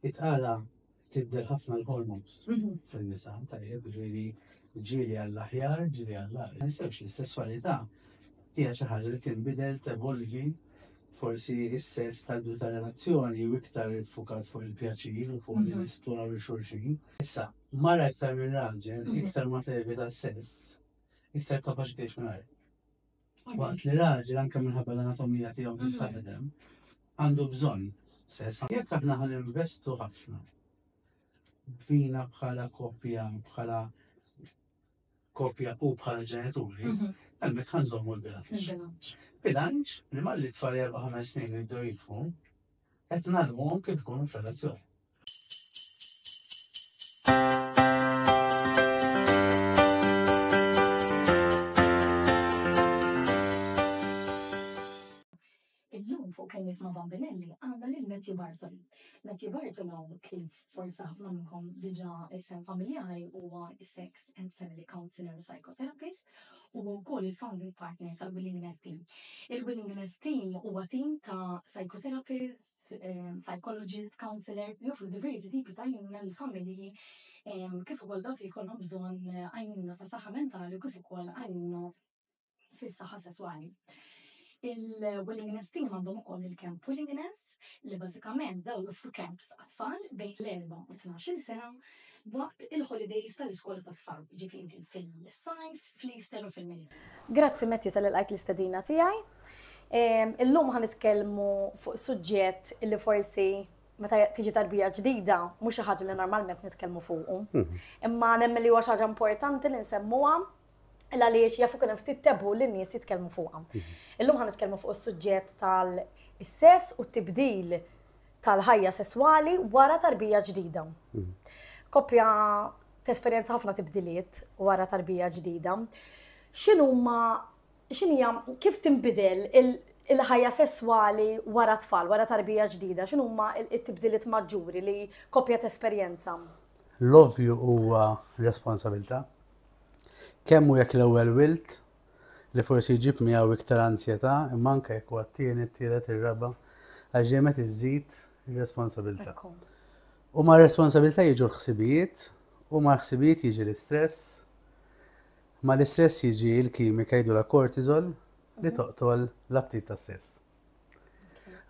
Itqala tibdel ħafna l-hormones fil-nisa, tajjeb, ġieli ġieli għall-aħjar, ġieli għall-aħjar. Ma nsewx li s-sessualità hija xi ħaġa li tinbidel tevolvi forsi is-sess tal-bidu ta' relazzjoni u iktar iffukat fuq il-pjaċir u fuq li nisploraw il-xulxin. Issa, mara iktar minn raġel, iktar ma tevita s-sess, iktar kapaċi tgħix minn għajr. Waqt li raġel anke minħabba l-anatomija tiegħu fil-fadem għandu bżonn sess. Jekk aħna ħan investu ħafna fina bħala koppja u bħala ġenituri, għalmek ħanżommu l-bilanċ. Bilanċ li ma li tfal 4-5 snin li jiddu jilfu, qed nagħlmuhom kif ikunu f'relazzjoni. Illum fuq kelliet ma' Bambinelli għandna lil Matthew Bartolo. Matthew Bartolo kif forsi ħafna minnkom diġà isem familjari huwa sex and family counselor psychotherapist u wkoll il-founding partner tal-Willingness Team. Il-Willingness Team huwa team ta' psychotherapist, psychologist, counselor, joffru diversi tipi ta' għajnuna l-familji kif ukoll dawk li jkollhom bżonn għajnuna ta' saħħa mentali u kif ukoll għajnuna fis-saħħa sesswali. Il-Willingness Team għandhom ukoll il-Camp Willingness li bażikament daw joffru camps għatfal bejn l-4 u 12 sena waqt il-holidays tal-iskola tat-tfal, ġifieri fil-sajf, fl-Easter u fil-Military. Grazzi Matthew tal-ilqajk l-istedina tiegħi. Illum ħanitkellmu fuq suġġett li forsi meta tiġi tarbija ġdida mhux xi ħaġa li normalment nitkellmu fuqu. Imma nemmen li huwa xi ħaġa importanti li nsemmuha għaliex jafu kien ftit tebu li n-nies jitkellmu fuqha. Illum ħanitkellmu fuq is-suġġett tal-sess u t-tibdil tal-ħajja sesswali wara tarbija ġdida. Koppja tesperjenza ħafna tibdiliet wara tarbija ġdida. Kif tinbidel il-ħajja sesswali wara tfal, wara tarbija ġdida? X'inhuma t-tibdiliet maġġuri li koppja tesperjenza? L-ovvju huwa responsabilità. Kemmu jekk l-ewwel wilt li forsi jġib miegħu iktar ansjetà, imma anke jekk huwa t-tieni, t-tielet, ir-raba' għax ġemet iżżid ir-responsabilità. U ma' responsabilità jiġu l-ħsibijiet, u ma' ħsibijiet jiġi l-istress, ma' l-istress jiġi l-kimika jgħidu la kortizol li toqtol l-aptit tas-sess.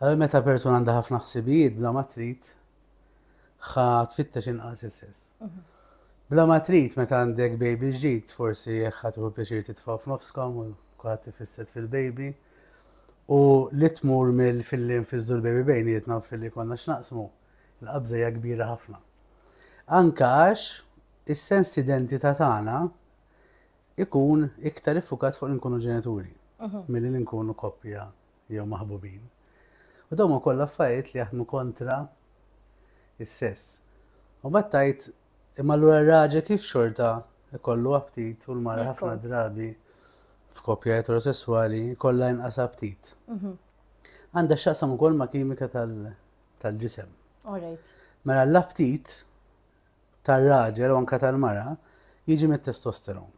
Għal meta persuna għandha ħafna ħsibijiet bla ma trid ħa tfittex inqas is-sess. Bla ma trid meta għandek baby ġdid, forsi ħadd hu pjaċir titfgħu f'nofskom u kulħadd tifisset fil-baby. U li tmur mill-filli nfiżdu l-baby bejnietna u filli konna x'naqsmu, l-qabża hija kbira ħafna. Anke għax is-sens identità tagħna ikun iktar iffukat fuq li nkunu ġenituri milli li nkunu koppja jew maħbubin. U dawn kollha affarijiet li jaħdmu kontra is-sess. U battajt imma allura r-raġel kif xorta ikollu aptit u l-mara ħafna drabi f'koppja eterosessuali kollha inqas aptit. Għandha x'aqsam ukoll ma' kimika tal-ġisem. Mela l-aptit tar-raġel u anke tal-mara jiġi mit-testosteron.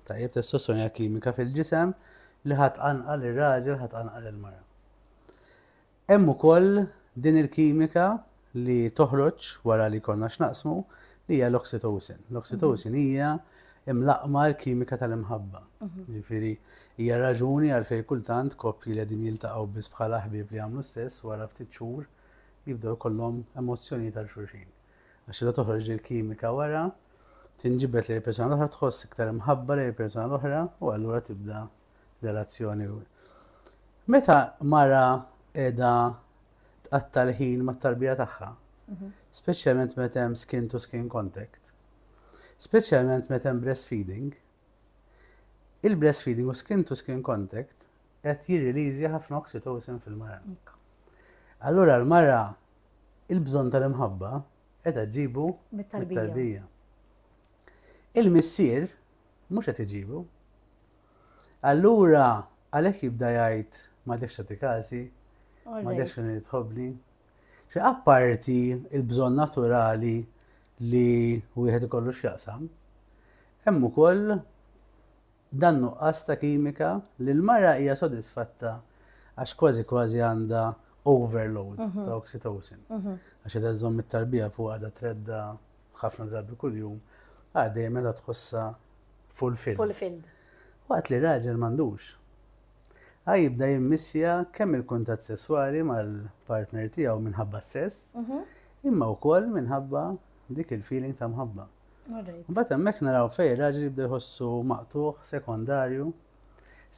Tajjeb testosteron hija kimika fil-ġisem li ħatqanqal ir-raġel ħatqanqal il-mara. Hemm ukoll din il-kimika li toħroġ wara li konna x'naqsmu li hija l-oxytocin. L-oxytocin hija imlaqma l-kimika tal-imħabba. Ġifieri hija raġuni għalfejn kultant koppji li qegħdin jiltaqgħu biss bħala ħbieb li jagħmlu stess wara ftit xhur jibdew ikollhom emozzjonijiet għal xulxin. Għax li toħroġ il-kimika wara tinġibet li l-persuna l-oħra tħoss iktar imħabba li l-persuna l-oħra u allura tibda relazzjoni. Meta mara qiegħda tqatta' l-ħin mat-tarbija tagħha, speċjalment meta hemm skin to skin contact, speċjalment meta hemm breastfeeding, il-breastfeeding u skin to skin contact qed jirreleasja ħafna oxytocin fil-mara. Allura l-mara il-bżonn tal-imħabba qiegħda ġibu mit-tarbija. Il-missier mhux qed iġibu. Allura għalhekk jibda jgħid m'għadekx tagħti każi, m'għadekx kien tħobbni. Apparti il-bżonn naturali li wieħed ikollu x'jaqsam, hemm ukoll dan nuqqas ta' kimika li l-mara hija sodisfatta għax kważi għandha overload ta' oxytocin. Għax id żomm it-tarbija fuq għadha tredda ħafna drabi kuljum, dejjem meta tħossha fulfilled. Fulfilled. Waqt li raġel m'għandux. Jibda jimmissja kemm il-kuntatt sesswali mal-partner tiegħu minħabba sess, imma wkoll minħabba dik il-feeling ta' mħabba. Mbagħad hemmhekk naraw fejn raġel jibda jħossu maqtuħ, sekondarju,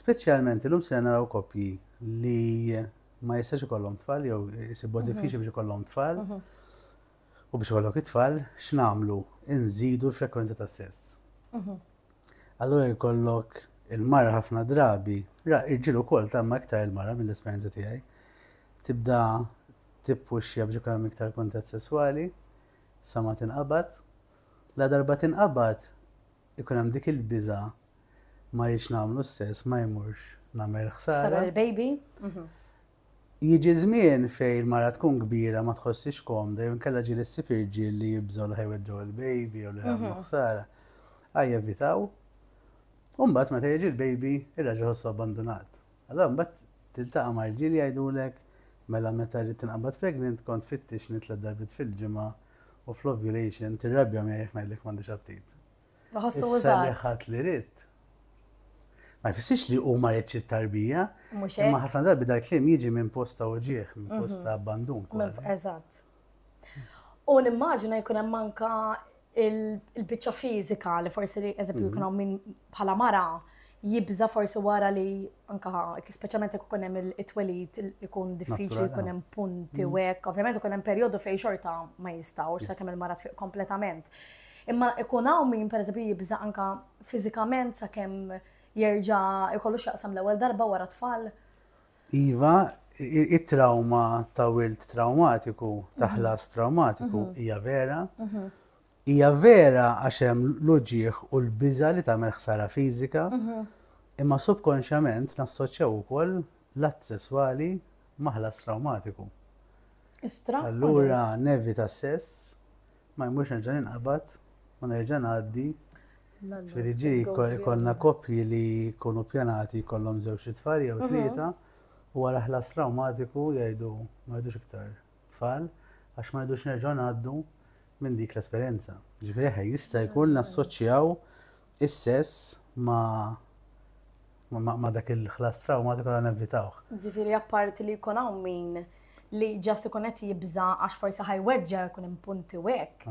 speċjalment illum se naraw koppji li ma jistax ikollhom tfal jew isibu diffiċli biex ikollhom tfal. U biex ikollok it-tfal, x'nagħmlu? Inżidu l-frekwenza tas-sess. Allura jkollok il-mara ħafna drabi, irġiel ukoll tamma iktar il-mara mill-esperjenza tiegħi, tibda tippuxja biex ikollhom iktar kuntatt sesswali sa ma tinqabad. La darba tinqabad ikun hemm dik il-biża ma rridx nagħmlu s-sess, ma jmurx nagħmel ħsara. Sara l-baby. Jiġi żmien fejn il-mara tkun kbira ma tħossix komda, jew inkella ġieli ssib irġiel li jibżgħu li ħajweġġgħu il-baby jew li jagħmlu ħsara. Jevitaw. U mbagħad meta jiġi l-baby ir-raġel ħossu abbandonat. Allura mbagħad tiltaqa' ma' irġiel jgħidulek mela meta rrid tinqabad pregnant kont fittix nitla' darbit fil-ġimgħa u fl-ovulation tirrabja mejjek ngħidlek m'għandix aptit. Issa li ħadd li rid. Ma jfissirx li huma rridx it-tarbija, imma ħafna darbi dal-kliem jiġi minn posta uġieħ, minn posta abbandun. Eżatt. U nimmaġina jkun hemm anke il-biċċa fiżika li forsi li eżempju jkun hawn min bħala mara jibża forsi wara li anke speċjalment jekk ikun hemm it-twelid ikun diffiċli jkun hemm punti u hekk. Ovvjament ikun hemm perjodu fejn xorta ma jistgħux sakemm il-mara tfiq kompletament. Imma ikun hawn min pereżempju jibża anke fiżikament sakemm jerġa' jkollu x'jaqsam l-ewwel darba wara tfal. Iva, it-trauma ta' wild traumatiku, ta' ħlas traumatiku hija vera. Hija vera għax hemm l-uġieħ u l-biża li tagħmel ħsara fiżika, imma subkonxjament nassoċjaw ukoll l-att sesswali ma' ħlas traumatiku. Allura nevita s-sess, ma jmurx nerġa' ninqabad, ma nerġa' ngħaddi. Ġifieri jkollna koppji li jkunu ppjanati jkollhom żewġ tfal jew tlieta u wara ħlas traumatiku jgħidu ma jgħidux iktar tfal għax ma jgħidux nerġgħu ngħaddu minn dik l-esperjenza. Ġifieri jista' jkun nassoċjaw is-sess ma' dak il-ħlas traumatiku għal nevitawh. Ġifieri apparti li jkun hawn min li ġast ikun qed jibża għax forsi ħajweġġa' jkun hemm punti u hekk.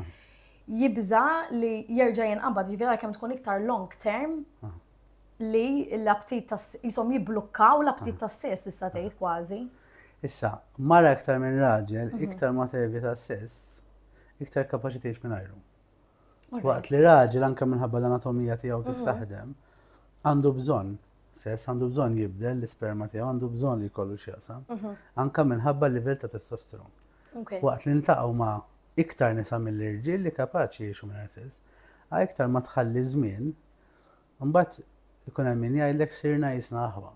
Jibża li jerġa' jinqabad, ġifieri kemm tkun iktar long term li l-aptit jisom jibblukkaw l-aptit tas-sess tista' tgħid kważi. Issa, mara iktar minn raġel, iktar ma tevita s-sess, iktar kapaċi tgħix mingħajru. Waqt li raġel anke minħabba l-anatomija tiegħu kif taħdem, għandu bżonn sess, għandu bżonn jibdel l-isperma tiegħu, għandu bżonn li jkollu x'jaqsam, anke minħabba l-livell ta' testosteron. Waqt li ntaqgħu ma' iktar nisa mill-irġiel li kapaċi jgħixu mingħajr sess, iktar ma tħalli żmien, mbagħad ikun hemm min jgħidlek sirna jisna aħwa.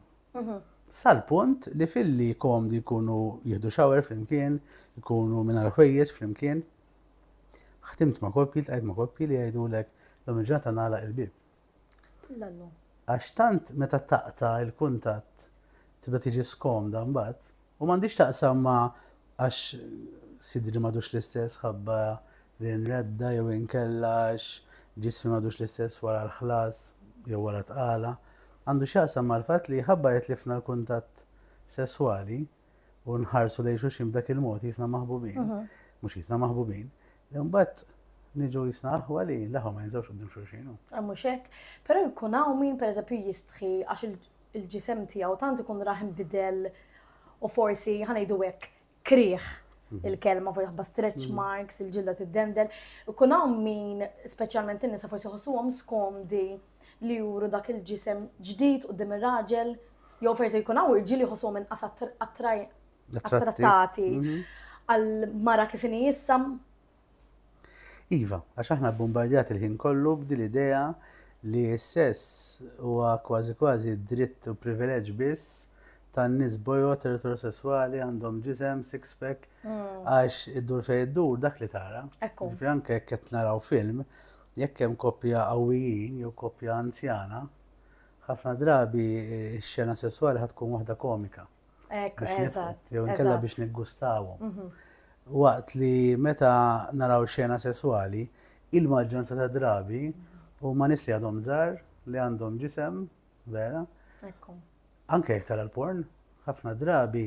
Sal-punt li filli komdi jkunu jieħdu shower flimkien, jkunu mingħajr ħwejjeġ flimkien. Ħtimt ma' koppji, ltqajt ma' koppji li jgħidulek l-lum il-ġurnata nagħlaq il-bieb. Għax tant meta taqta' il-kuntatt tibda tiġi skomda mbagħad u m'għandix taqsam ma' għax sidri m'għadux l-istess ħabba li nredda jew inkella ġismi m'għadux l-istess wara l-ħlas jew wara tqala. Għandu x'jaqsam mal-fatt li ħabba jitlifna l-kuntatt sesswali u nħarsu lejn xulxin b'dak il-mod jisna maħbubin, mhux jisna maħbubin, imbagħad niġu jisna aħwa li l-aħwa ma jinżawx quddiem xulxin. Mhux hekk, però jkun hawn min pereżempju jistħi għax il-ġisem tiegħu tant ikun raħ inbidel u forsi ħanejdu hekk krieħ il-kelma fuq jaħba stretch marks, il-ġilda tiddendel. Ikun hawn min speċjalment in-nisa forsi jħossuhom skomdi li juru dak il-ġisem ġdid quddiem ir-raġel, jew forsi jkun hawn irġiel jħossuhom inqas attrattati għall-mara kif inhi issa. Iva, għax aħna bombardjati il-ħin kollu b'din l-idea li s-sess huwa kważi dritt u privileġġ biss tan-nies bojot eterosessuali għandhom ġisem six-pack għax id-dur fejn id-dur dak li tara. Ġifieri anke jekk qed naraw film, jekk hemm koppja qawwijin jew koppja anzjana, ħafna drabi x-xena sesswali ħad tkun waħda komika. Ek, biex nitħu, eżatt, jew inkella eżatt. biex niggustawhom. Waqt li meta naraw xena sessuali, il-maġġoranza ta' drabi huma nies li għadhom żgħar li għandhom ġisem vera. Ekku. Anke jekk tara l-porn, ħafna drabi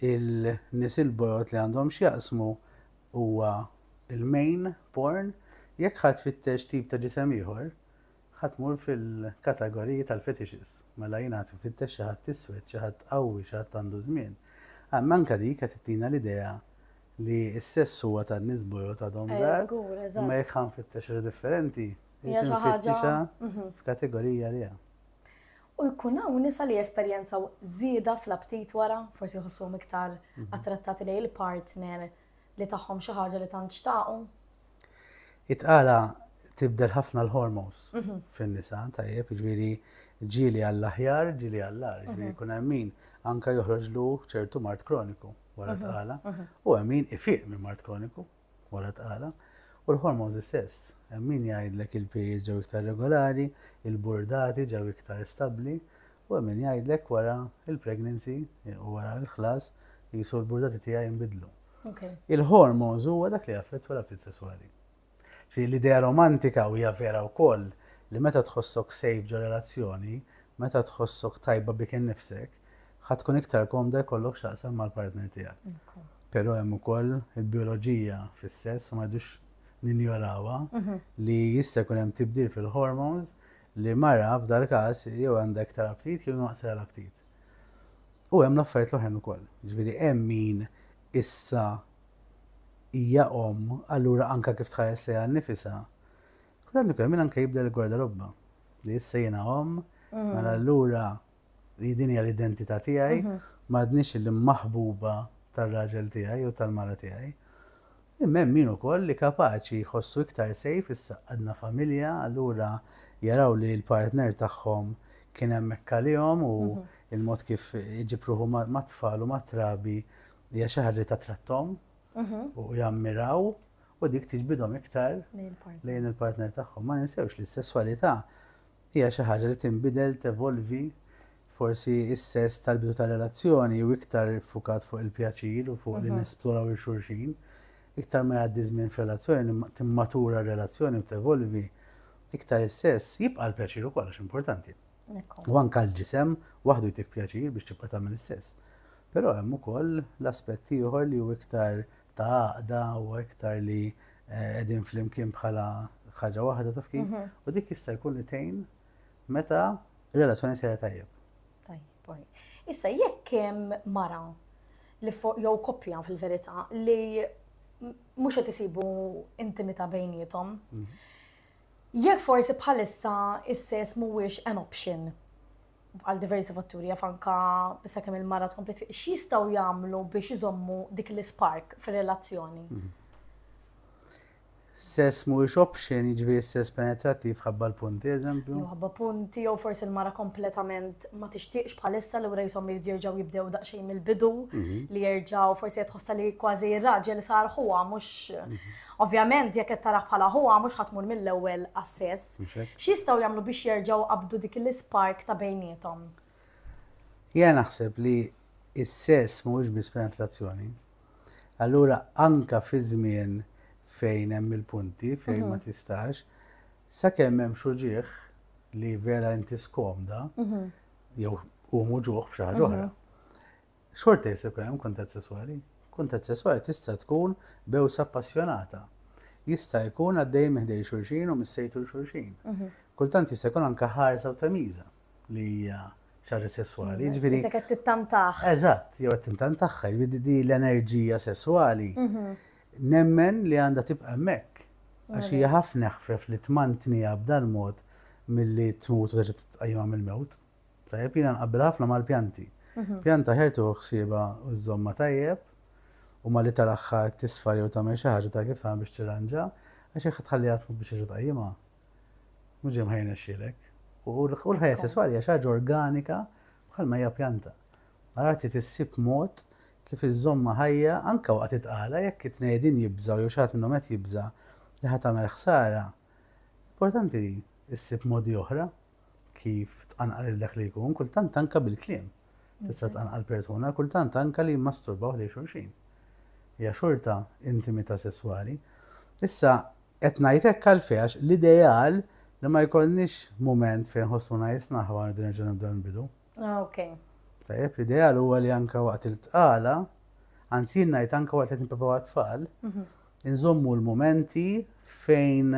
il-nies il-bojot li għandhom x'jaqsmu huwa il-main porn, jekk ħadd fittex tip ta' ġisem ieħor, ħadd mur fil-kategoriji tal-fetishes. Mela jien ħadd fittex xi ħadd iswed, xi ħadd qawwi, xi ħadd għandu żmien. Manka dik qed tittina l-idea li s-sess huwa tan-nies bojot għadhom żgħar, Żgur, imma eżatt. jekk ħanfittex differenti, Hija xi ħaġa- tinfittixha f'kategorija li hija. U jkun hawn nisa li esperjenzaw żieda fl-aptit wara, forsi jħossuhom iktar attrattati lejn il-partner li tagħhom xi ħaġa li tant xtaqu. Itqala tibdel ħafna l-hormones fin-nisa, tajjeb, ġifieri ġieli għall-aħjar, ġieli għall-ar, ġifieri jkun hemm min anke joħroġlu ċertu mart kroniku wara tqala, u hemm min ifiq minn mart kroniku wara tqala, u l-hormones istess. Hemm min jgħidlek il-periods ġew iktar regolari, il-burdati ġew iktar stabbli, u hemm min jgħidlek wara il-pregnancy u wara l-ħlas jisu l-burdati tiegħi jinbidlu. Okay. Il-hormones huwa dak li jaffettwa l-aptit sesswali. Xi l-idea romantika u hija vera wkoll li meta tħossok safe ġo relazzjoni, meta tħossok tajba bik innifsek, ħadd tkun iktar komda jkollok x'taqsam mal-partner tiegħek. Però hemm ukoll il-bioloġija fis-sess u ma rridux ninjorawha li jista' jkun hemm tibdil fil-hormones li mara f'dal każ jew għandha iktar aptit jew naqsar l-aptit. U hemm l-affarijiet l-oħrajn ukoll. Ġifieri hemm min issa hija allura anka kif tħares lejha nnifisha. Kultant ukoll min anke jibda l-garderobba. Li issa jiena mela allura li din hija l-identità tiegħi m'għadniex il-maħbuba tar-raġel tiegħi u tal-mara tiegħi. Imma hemm min ukoll li kapaċi jħossu iktar safe issa għandna familja, allura jaraw li l-partner tagħhom kien hemmhekk għalihom u il-mod kif iġibruħu ma' tfal u ma' trabi hija xi ħaġa ta' trattom u jammiraw u dik tiġbidhom iktar lejn il-partner tagħhom. Ma ninsewx li s-sesswalità hija xi ħaġa li tinbidel tevolvi forsi s-sess tal-bidu tal-relazzjoni u iktar fukat fuq il-pjaċir u fuq li nesploraw il-xulxin. Iktar ma jgħaddi żmien f'relazzjoni, timmatura r-relazzjoni u tevolvi, iktar is-sess jibqa' l-pjaċir ukoll għax importanti. U anke l-ġisem waħdu jtik pjaċir biex tibqa' tagħmel is-sess. Però hemm ukoll l-aspett ieħor li hu iktar ta' għaqda u iktar li qegħdin flimkien bħala ħaġa waħda taf kif, u dik jista' jkun li tgħin meta r-relazzjoni sejra tajjeb. Tajjeb. Issa jekk hemm mara li jew koppja fil-verità li mhux qed isibu intimità bejniethom. Jekk forsi bħalissa is-sess mhuwiex an option għal diversi fatturi anke bissa kemm il-mara tkompli x'jistgħu jagħmlu biex iżommu dik l-ispark fir-relazzjoni. Sess mhuwiex option, jiġifieri sess penetrattiv ħabba l-punti, eżempju. Ħabba punti jew forsi l-mara kompletament ma tixtieqx bħalissa li wara jisom jerġgħu jibdew daqsxejn mill-bidu li jerġgħu forsi qed tħossha li kważi r-raġel sar huwa mhux ovvjament jekk qed tara bħala huwa mhux ħadd tmur mill-ewwel għas-sess. X'jistgħu jagħmlu biex jerġgħu qabdu dik l-ispark ta' bejniethom? Jien naħseb li s-sess mhuwiex biss penetrazzjoni. Allura anke fi żmien fejn hemm il-punti, fejn ma tistax, sakemm hemm xuġieħ li vera inti skomda, jew humu ġuħ b'xi ħaġa oħra. Xorta jisib hemm kuntatt sesswali. Kuntatt sesswali tista' tkun bewsa appassjonata. Jista' jkun għaddej meħdej xulxin u missejtu l-xulxin. Kultant jista' jkun anke ħarsa u tamiża li hija xaġa sesswali. Ġifieri. Issa qed tittantaħ. Eżatt, jew qed tintantaħħa, di l-enerġija sesswali. Nemmen li għandha tibqa' hemmhekk. Għax hija ħafna ħfef li tmantnija b'dan mod milli tmut u terġa' titqajjimha mill-mewt. Tajjeb jiena nqabbel ħafna mal-pjanti. Pjanta ħertu ħsiebha u żomma tajjeb u ma li tal-aħħar tisfar jew tagħmel xi ħaġa ta' kif tagħmel biex tirranġa għax jekk tħalliha tmut biex terġa' tqajjimha. Mhux hemm ħajna xilek. U l-ħajja sesswali hija xi ħaġa organika bħalma hija pjanta. Arati tissib mod kif iż-żomma ħajja anke waqt itqala jekk it-tnejn jibżgħu jew xi ħadd minnhom qed jibża li ħadd tagħmel ħsara. Importanti issib modi oħra kif tqanqal dak li jkun kultant anke bil-kliem. tista' tqanqal persuna, kultant anke li masturbaw li xulxin. Hija xorta intimità sesswali. Issa qed ngħid hekk għalfejn l-ideal li ma jkollniex mument fejn ħossuna jisnaħwa din nerġa' nibdew nbidu. Okay. Tajjeb, l-ideal huwa li anke waqt il-tqala, anzi ngħid anke waqt li nipprovaw għat-tfal, inżommu l-momenti fejn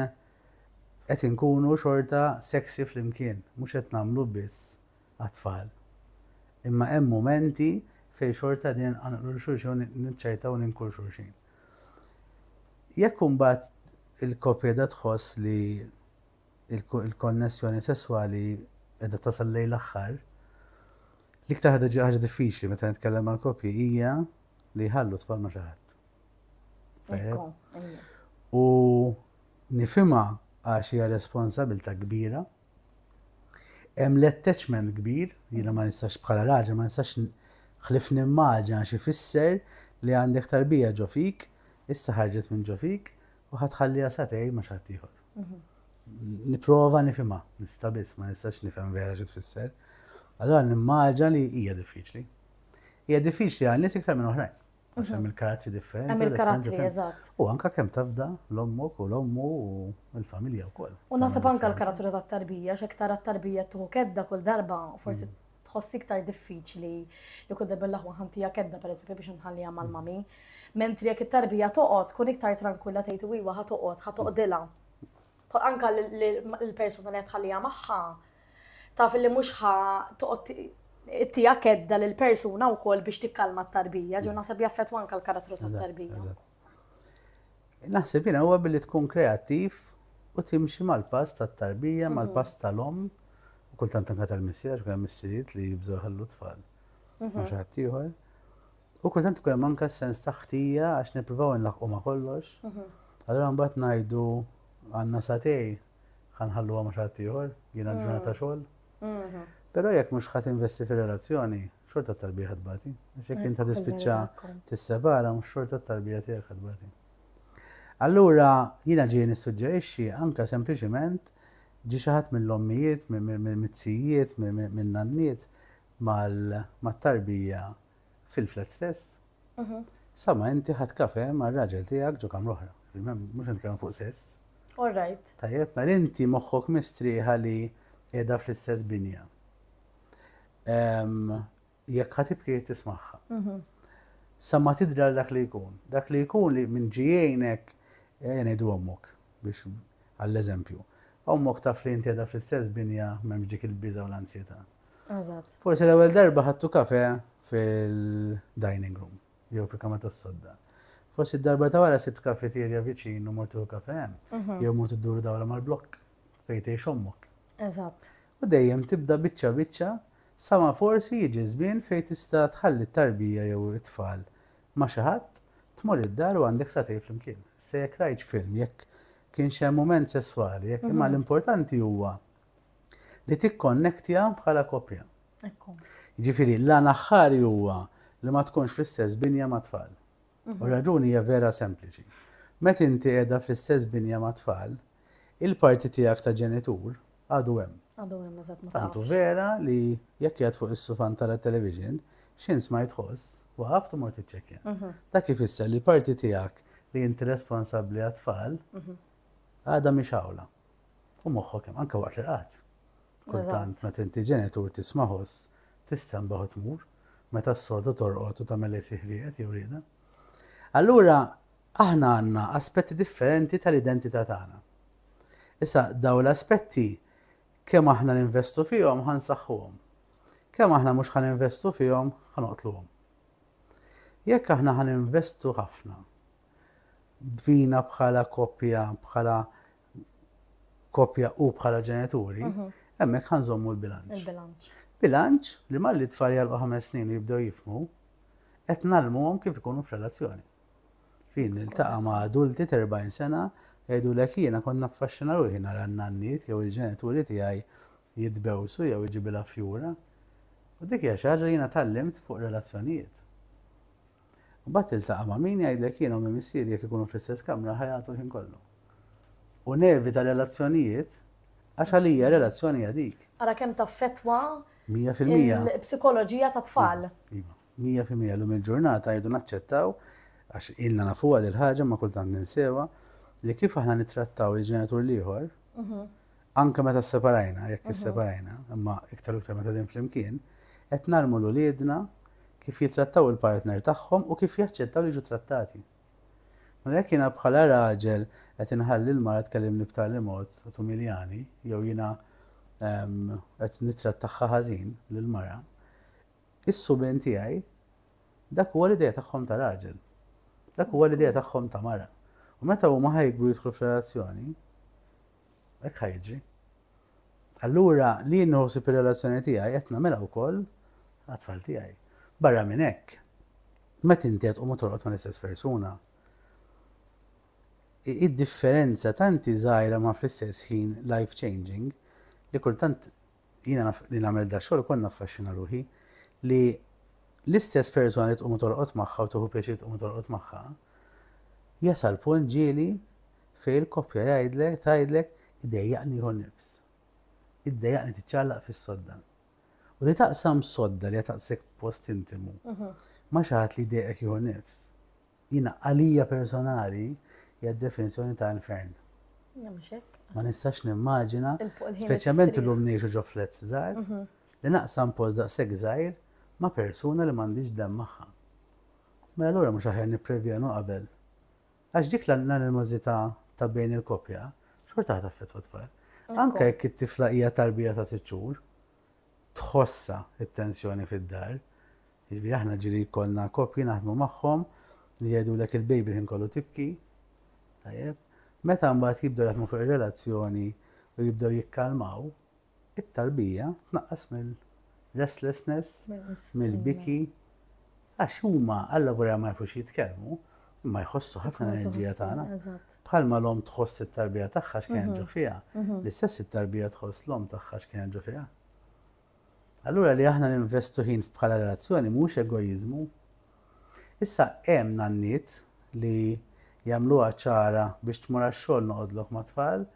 qed inkunu xorta sexy flimkien, mhux qed nagħmlu biss għat-tfal. Imma hemm momenti fejn xorta din nqanqlu xulxin niċċajtaw ninkul xulxin. Jekk imbagħad il-koppja da tħoss li il-konnessjoni sesswali qiegħda tasal lejn l-aħħar, l-iktar ħaġa diffiċli meta nitkellem mal-koppji hija li jħallu tfal ma' xi ħadd. U nifhimha għax hija responsabilità kbira. Hemm l-attachment kbir, jiena ma nistax bħala raġel ma nistax ħlif nimmaġina xi fisser li għandek tarbija ġo fik, issa ħarġet minn ġo fik u ħatħallija satej ma' xi ħadd ieħor. Nipprova nifhimha, nista' biss ma nistax nifhem vera xi tfisser. Allora nimmaġina li hija diffiċli. Hija diffiċli għal nies iktar minn oħrajn. Għax hemm il-karattri differenti. Hemm il-karattri, eżatt. U anke kemm tafda l-ommok u l-ommu u l-familja wkoll. U nasab anke l-karattri tat-tarbija, x'ektar at-tarbija tuħu kedda kull darba, forsi tħossi iktar diffiċli li kull darba l-aħwa ħantija kedda pereżempju biex nħallija mal-mami. Mentri jekk it-tarbija toqgħod tkun iktar tranquilla tgħid iwa ħatoqdilha. Anke l-persuna li tħallija magħha taf li mhux toqgħod ittija kedda l-persuna wkoll biex tikkalma t-tarbija, ġew naħseb jaffettwa anke l-karattru tat-tarbija. Naħseb jiena huwa billi tkun kreattiv u timxi mal-pass tat-tarbija, mal-pass tal-omm, u kultant anke tal-missier, hemm missieriet li jibżgħu jħallu tfal ma' xi ħadd ieħor. U kultant ukoll hemm anke sens ta' ħtija għax nippruvaw inlaħqu ma' kollox. Allura mbagħad ngħidu għandna satej ħanħalluha ma' xi ħadd ieħor, jiena l-ġurnata xogħol. Però jekk mhux ħadd investi fir-relazzjoni, xorta t-tarbija ħadbati. Jekk inta tispiċċa tissepara, mhux xorta t-tarbija tiegħek ħadbati. Allura jiena ġej nissuġġerixxi anke sempliċiment ġi xi ħadd mill-ommijiet, mill-mizzijiet, min-nanniet mat-tarbija fil-flat stess. Sama inti ħadd kafe mar-raġel tiegħek ġo kemm l-oħra. Mhux nitkellem fuq sess. All right. Tajjeb, ma inti moħħok mistrieħa li qiegħda fl-istess binja. Jekk ħatibki tismaħħa. Sa ma tidra dak li jkun. Dak li jkun li minn ġijienek ngħidu ommok biex għall-eżempju. Ommok taf li inti qiegħda fl-istess binja m'hemmx dik il-biża u l-ansjetà. Eżatt. Forsi l-ewwel darba ħadtu kafe fil-dining room jew fil-kamra tas-sodda. Forsi d-darba ta' wara sibt kafetierja viċin u mortu kafe hemm, jew mortu dduru dawra mal-blokk fejn tgħix ommok. Eżatt. U dejjem tibda biċċa sama forsi jiġi żmien fejn tista' tħalli t-tarbija jew it-tfal ma' xi ħadd tmur id-dar u għandek satej flimkien. Se jekk rajt film, jekk kien xi mument sesswali, jekk imma l-importanti huwa li tikkonnektja bħala koppja. Jiġifieri l-għan aħħari huwa li ma tkunx fl-istess binja ma' tfal. U raġuni hija vera sempliċi. Meta inti qiegħda fl-istess binja ma' tfal, il-parti tiegħek ta' ġenitur għadu hemm. Għadu hemm eżatt ma Tantu vera li jekk qiegħed fuq is-sufan tara-television, x'ins ma jitħoss, waqaf mort tiċċekkja. Dak ifisser li parti tiegħek li inti responsabbli għat-tfal għadha mhix hawnla. U moħħok hemm anke waqt li qatt. Kultant meta inti ġenitur tisma' ħoss tistenbaħ u tmur, meta s-soltu torqod u tagħmel siħrijiet jew rieda. Allura aħna għandna aspetti differenti tal-identità tagħna. Issa dawn l-aspetti kemm aħna ninvestu fihom ħansaħħuhom. Kemm aħna mhux ħaninvestu fihom ħanoqtluhom. Jekk aħna ħaninvestu ħafna fina bħala koppja u bħala ġenituri, hemmhekk ħanżommu l-bilanċ. Bilanċ li malli tfal jalqu 5 snin jibdew jifhmu qed nagħlmuhom kif ikunu f'relazzjoni. Fin niltaqa' ma' adulti 40 sena jgħidulek jiena kont naffaxxina ruħi nara n-nanniet jew il-ġenituri tiegħi jitbewsu jew iġibilha fjura. U dik hija xi ħaġa jiena tallimt fuq relazzjonijiet. U mbagħad tiltaqa' ma' min jgħidlek jiena u missieri jekk ikunu fl-istess kamra ħajatu l-ħin kollu. U nervi ta' relazzjonijiet għax għalija relazzjoni hija dik. Ara kemm taffettwa 100%. Il-psikoloġija ta' tfal. Iva, 100% l-lum il-ġurnata jridu naċċettaw, għax ilna nafuha dil ħaġa ma kultant ninsewa, li kif aħna nittrattaw il-ġenitur liħor, anke meta separajna, jekk separajna, imma iktar u iktar meta din flimkien, qed nagħmlu l-uliedna kif jitrattaw il-partner tagħhom u kif jaċċettaw li jiġu trattati. Ma jekk jiena bħala raġel qed inħalli l-mara tkellimni b'tali mod u tumiljani, jew jiena qed nittrattaħħa ħażin lill-mara, is-subien tiegħi dak huwa l-idea tagħhom ta' raġel. Dak huwa l-idea tagħhom ta' mara. U meta huma ħajkbru jidħlu f'relazzjoni, hekk ħajġri. Allura li nħossib ir-relazzjoni tiegħi qed nagħmilha wkoll għat-tfal tiegħi. Barra minn hekk, meta inti qed tqum torqod ma' l-istess persuna, id-differenza tanti żgħira ma fl-istess ħin life changing li kultant jiena li nagħmel da xogħol ukoll naffaxxina ruħi li l-istess persuna li tqum torqod magħha u tieħu pjaċir tqum torqod magħha jasal punt ġieli fejn il-koppja tgħidlek iddejjaqni jieħu nnifs. Iddejjaqni tiċċallaq fis-sodda. U li taqsam sodda li taqsek post intimu. Ma xi ħadd li jdejjaq jieħu nnifs. Jiena għalija personali hija d-definizzjoni ta' infern. Ma nistax nimmaġina, speċjalment illum ngħixu ġo flets żgħar, li naqsam post daqshekk żgħir ma' persuna li m'għandix demm magħha. Mela allura mhux aħjar nipprevjenu qabel. Għax dik l-animosità ta' bejn il-koppja, xorta taffettwa tfal. Anke jekk it-tifla hija tarbija ta' 6 xhur, tħossa it-tensjoni fid-dar. Jiġifieri aħna ġieli jkollna koppji naħdmu magħhom li jgħidulek il-baby ħin kollu tibki. Tajjeb, meta mbagħad jibdew jaħdmu fuq ir-relazzjoni u jibdew jikkalmaw, it-tarbija tnaqqas mill-restlessness, mill-biki, għax huma alla wara ma jafux jitkellmu, imma jħossu ħafna enerġija tagħna. Bħalma l-om tħoss it-tarbija tagħha x'kien ġo fiha, l-istess it-tarbija tħoss l-om tagħha x'kien ġo fiha. Allura li aħna ninvestu ħin bħala relazzjoni mhux egoiżmu. Issa hemm nanniet li jagħmluha ċara biex tmur għax-xogħol noqgħodlok ma' tfal,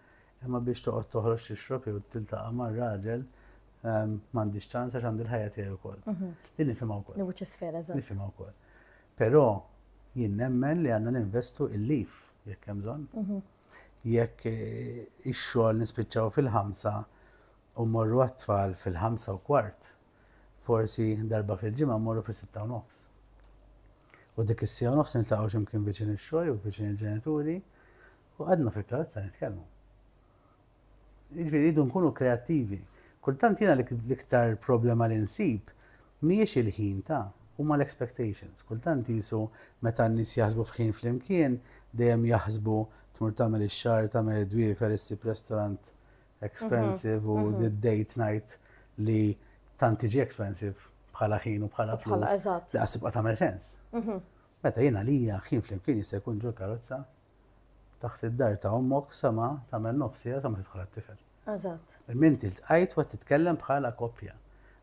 imma biex toqgħod toħroġ tixrob jew tiltaqa' mar-raġel m'għandix ċans għax għandi l-ħajja tiegħi wkoll. Din nifhimha wkoll. Which is fair, eżatt. Nifhimha wkoll. Però jien nemmen li għandna ninvestu il-lif jekk hemm bżonn. Jekk ix-xogħol nispiċċaw fil-5 u mmorru għat-tfal fil-5:15, forsi darba fil-ġimgħa mmorru fis-6:30. U dik is-6:30 niltaqgħu x'imkien viċin ix-xogħol u viċin il-ġenituri u għadna fil-karozza nitkellmu. Jiġifieri jridu nkunu kreattivi. Kultant jiena l-iktar problema li nsib mhijiex il-ħin huma l-expectations. Kultant qisu meta n-nies jaħsbu f'ħin flimkien dejjem jaħsbu tmur tagħmel ix-xahar tagħmel dwiefer issib restorant expensive u date night li tant tiġi expensive bħala ħin u bħala flus. Laqas tibqa' tagħmel sens. Meta jiena lija ħin flimkien jista' jkun ġol karozza taħt id-dar ta' ommok sama tagħmel nofsija sa ma tidħol għat-tifel. Eżatt. Minti ltqajt u titkellem bħala koppja.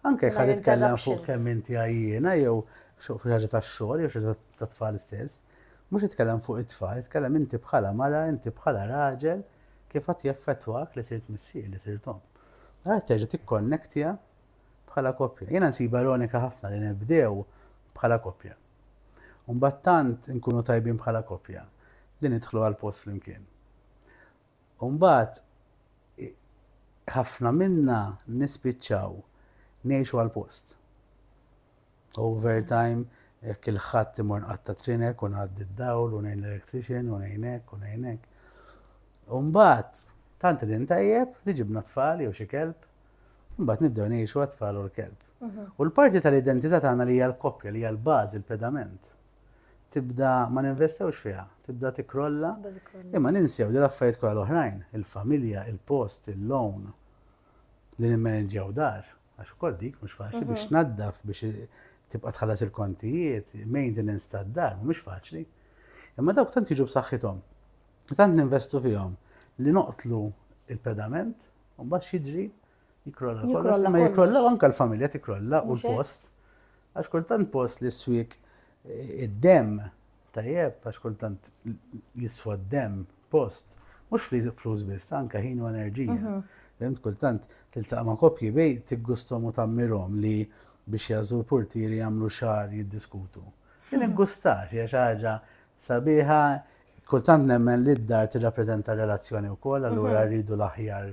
Anke jekk ħad titkellem fuq kemm inti jiena jew fuq ħaġa tax-xogħol jew xi ta' tfal istess, mhux titkellem fuq it-tfal, titkellem inti bħala mara, inti bħala raġel kif qatt jaffettwak li sirt missier, li sirt omm. Ara terġa' tikkonnektja bħala koppja. Jiena nsiba ironika ħafna li nibdew bħala koppja. U mbagħad tant inkunu tajbin bħala koppja li nidħlu għal post flimkien. U mbagħad ħafna minna nispiċċaw ngħixu għal post. Overtime, jekk il-ħadd imur nqatta' trinek u ngħaddi d-dawl u ngħin l-electrician u ngħin hekk u ngħin hekk. U mbagħad tant din tajjeb li ġibna tfal jew xi kelb, mbagħad nibdew ngħixu għat-tfal u l-kelb. U l-parti tal-identità tagħna li hija l-koppja li hija l-bażi, il-pedament, tibda ma ninvestewx fiha, tibda tikrolla, imma ninsew li l-affarijiet kollha l-oħrajn, il-familja, il-post, il-loan li nimmaneġġjaw dar, għax ukoll dik mhux faċli biex tnaddaf biex tibqa' tħallas il-kontijiet, maintenance tad-dar, mhux faċli. Imma dawk tant jiġu b'saħħithom. Tant ninvestu fihom li noqtlu il-pedament u mbagħad x'jiġri jikrolla kollox, ma jikrolla anke l-familja tikrolla u l-post. Għax kultant post li swik id-demm tajjeb, għax kultant jiswa d-demm post mhux flus biss, anke ħin u enerġija. Fimt kultant tiltaqa' ma' koppji bej tiggustom u tammirhom li biex jażu l-portieri jagħmlu xahar jiddiskutu. Din iggustax hija xi ħaġa sabiħa, kultant nemmen li d-dar tirrappreżenta relazzjoni wkoll, allura rridu l-aħjar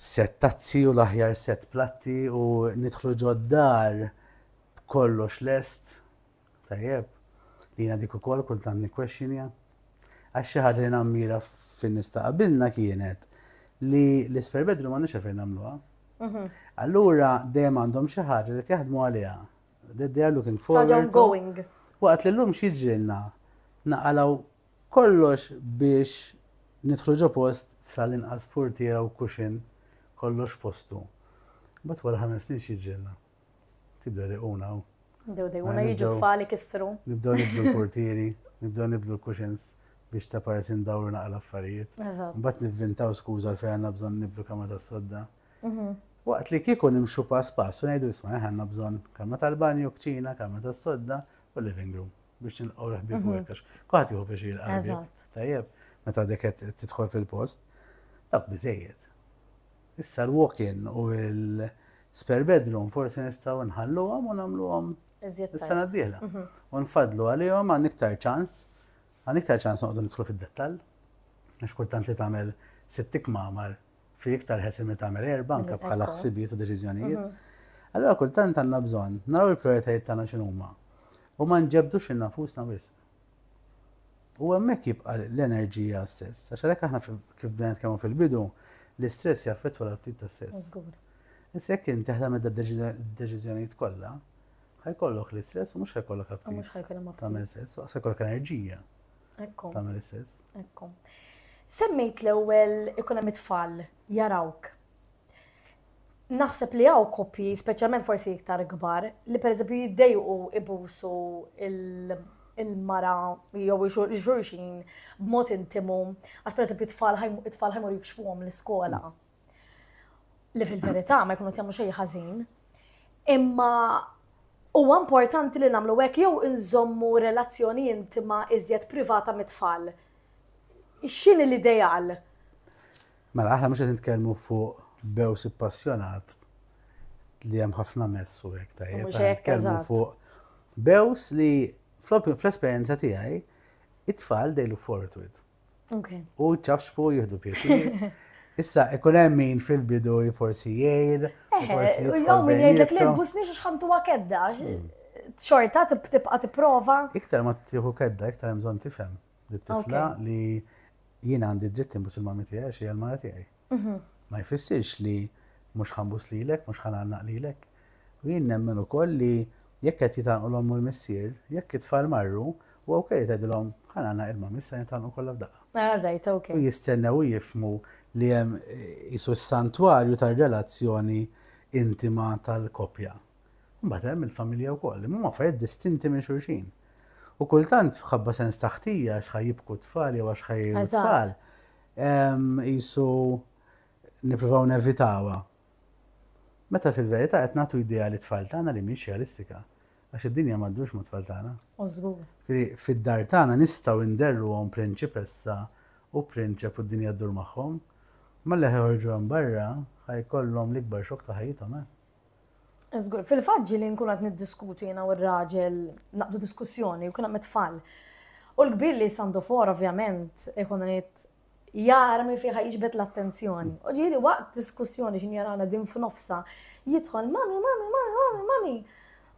set tazzi u l-aħjar set platti u nidħlu ġod-dar kollox lest. Tajjeb, li jiena dik ukoll kultant nikkwestjonja. Għax xi ħaġa li nammira fin-nista qabilna kienet li l-spare bedroom m'għandniex fejn nagħmluha. Allura dejjem għandhom xi ħaġa li jaħdmu għaliha. They are looking forward to. Waqt li llum xiġrilna naqalaw kollox biex nidħlu ġo post sal-inqas portiera u cushion kollox postu. Bat wara 5 snin xiġrilna. Tibda dequna u. Dewdejuna jiġu tfal ikissru. Nibdew nibdu l-portieri, nibdew nibdu l-cushions biex ta' parsi ndawru naqla affarijiet. Mbagħad nivvintaw skuża fejn għandna bżonn nibdu kamra tas-sodda. Waqt li kieku nimxu pass pass u ngħidu isma' għandna bżonn kamra tal-banju, kċina, kamra tas-sodda u living room biex nilqgħu reħbieb u hekk. Kulħadd jieħu biex jilqgħu. Tajjeb, meta dik qed tidħol fil-post, dak biżejjed. Issa l-walk-in u l-spare bedroom forsi nistgħu nħalluhom u nagħmluhom is-sena d-dieħla. U nfadlu għalihom għan iktar ċans noqogħdu nidħlu fid-dettall. Għax kultant li tagħmel 6 kmamar fi iktar ħesil li tagħmel 4 anke bħala ħsibijiet u deċiżjonijiet. Allura kultant għandna bżonn naraw il-prijoritajiet tagħna x'inhuma u ma nġebdux innafusna wisq. U hemmhekk jibqa' l-enerġija stess. Għax għalhekk aħna kif bdejna kemm fil-bidu l-istress jaffettwa l-aptit tas-sess. Issa jekk inti taħdem id-deċiżjonijiet kollha, ħajkollok l-istress u mhux ħajkollok aptit. Tagħmel sess, u ħajkollok enerġija. Tagħmel is-sess. Ekku. Semmejt l-ewwel ikun hemm it-tfal jarawk. Naħseb li hawn koppji, speċjalment forsi iktar kbar, li pereżempju jiddejqu ibusu il-mara jew xulxin b'mod intimu, għax pereżempju it-tfal ħajmur jikxfuhom l-iskola. Li fil-verità ma jkunu jagħmlu xejn ħażin. Imma huwa importanti li nagħmlu hekk jew inżommu relazzjoni intima iżjed privata mit-tfal. X'inhi l-ideal? Mela aħna mhux qed nitkellmu fuq bews appassjonat li hemm ħafna mess u hekk tajjeb. Nitkellmu fuq bews li fl-esperjenza tiegħi it-tfal they look forward to it. U ċabxbu jieħdu pjaċir. Issa, ikun hemm min fil-bidu forsi jgħid, forsi jew min jgħidlek li tbusniex għax ħantuha kedda. Xorta tibqa' tipprova. Iktar ma tieħu kedda, iktar hemm bżonn tifhem lit-tifla li jien għandi dritt inbus il-mammi tiegħi xi l-mara tiegħi. Ma jfissirx li mhux ħanbus lilek, mhux ħanaqnaq lilek. U jien nemmen ukoll li jekk qed jitgħanqu l-omm u l-missier, jekk it-tfal marru, u okej tgħidilhom ħanaqnaq il-mammi issa jitgħanqu kollha f'daqqa. U jistennew jifhmu li hemm isu s-santwarju tar-relazzjoni intima tal-koppja. Mbagħad hemm il-familja wkoll, imma affarijiet distinti minn xulxin. U kultant ħabba sens taħtija għax ħajjibku tfal jew għax ħajjibku tfal. Isu nippruvaw nevitawha. Meta fil-verità qed nagħtu idea li tfal tagħna li mhix realistika. Għax id-dinja m'għaddux ma' tfal tagħna. Fid-dar tagħna nistgħu nderruhom prinċipessa u prinċep u d-dinja ddur magħhom. Malla ħorġu hemm barra ħajkollhom l-ikbar xokk ta' ħajjithom. Żgur, fil-faġġi li nkunu qed niddiskutu jiena u r-raġel naqbdu diskussjoni jkun hemm it-tfal. U l-kbir li sandu for ovvjament ikun ngħid jara min fiha jiġbed l-attenzjoni. U ġieli waqt diskussjoni x'in jarana din f'nofsa jidħol mami.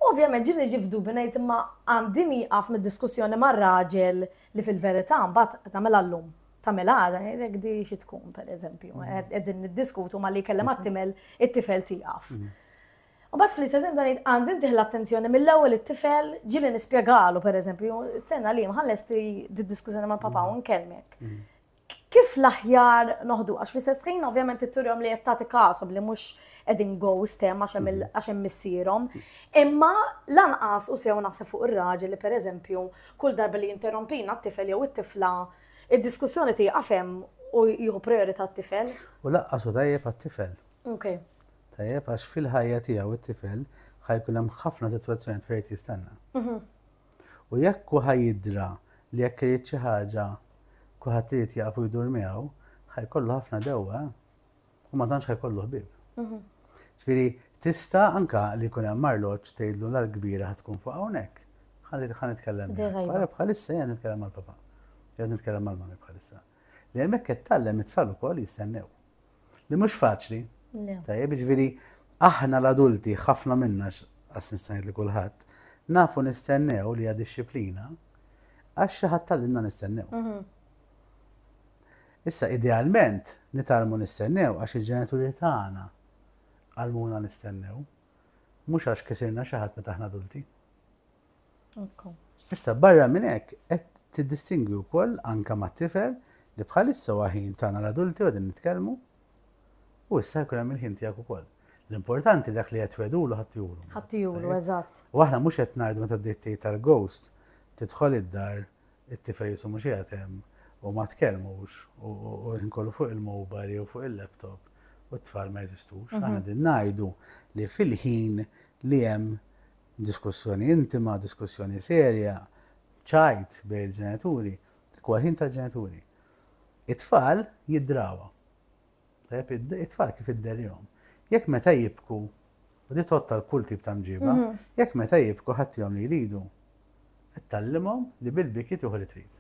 Ovvjament ġieli ġifdu ngħid imma għandi nieqaf mid-diskussjoni mar-raġel li fil-verità mbagħad tagħmel llum. Tagħmel għada, jekk di xi tkun pereżempju, qegħdin niddiskutu ma li kellem għat-timel it-tifel tieqaf. U bagħad fl-istess dan għandi ntieħ l-attenzjoni mill-ewwel it-tifel ġieli nispjegalu pereżempju, senna li ħallesti diskussjoni mal-papa u nkellmek. Kif l-aħjar noħdu għax fl-istess ħin ovvjament itturhom li qed tagħti kasom li mhux qegħdin ghost hemm għax hemm missierhom, imma lanqas u sew naħseb fuq ir-raġel li pereżempju kull darba li jinterrompina t-tifel jew it-tifla id-diskussjoni tieqaf hemm u jieħu priorità t-tifel. U laqqasu tajjeb għat-tifel. Okay. Tajjeb għax fil-ħajja tiegħu it-tifel ħajkun hemm ħafna sitwazzjonijiet fejn jistenna. U jekk hu ħajjidra li jekk irid xi ħaġa kuħat irid jaqfu jdur miegħu, ħajkollu ħafna dewwa u ma tantx ħajkollu ħbieb. Ġifieri tista' anka li jkun hemm marloġġ tgħidlu l-kbira ħad tkun fuq hawnhekk. Ħalli nitkellem. Bħalissa jien nitkellem mal-papa. Jien nitkellem mal-mami bħalissa. Li hemmhekk qed tallem it-tfal ukoll jistennew. Li mhux faċli. Tajjeb, ġifieri aħna l-adulti ħafna minna għas nistennew li kulħadd nafu nistennew li hija dixxiplina għax xi ħadd tallimna nistennew. Issa idealment nitalmu nistennew għax il-ġenituri tagħna għalmuna nistennew, mhux għax kisirna xi ħadd meta aħna adulti. Issa barra minn hekk qed tiddistingwi wkoll anke mat-tifel li bħalissa huwa ħin tagħna l-adulti qegħdin nitkellmu u issa jkun hemm il-ħin tiegħek ukoll. L-importanti dak li qed wedulu ħaddihulu. Ħaddihulu, eżatt. U aħna mhux qed ngħidu meta bdejt tgħid tal-ghost tidħol id-dar it-tifel jisu mhux qiegħed hemm u ma tkellmux u nkollu fuq il-mobile jew fuq il-laptop u t-tfal ma jeżistux. Aħna din ngħidu li fil-ħin li hemm diskussjoni intima, diskussjoni serja, ċajt bejn il-ġenituri, dak huwa ħin tal-ġenituri. It-tfal jiddrawa. It-tfal kif idderjhom. Jekk meta jibku, u di totta l-kull tip ta' mġiba, jekk meta jibku ħaddihom li jridu, ittallimhom li bil-biki tieħu li trid.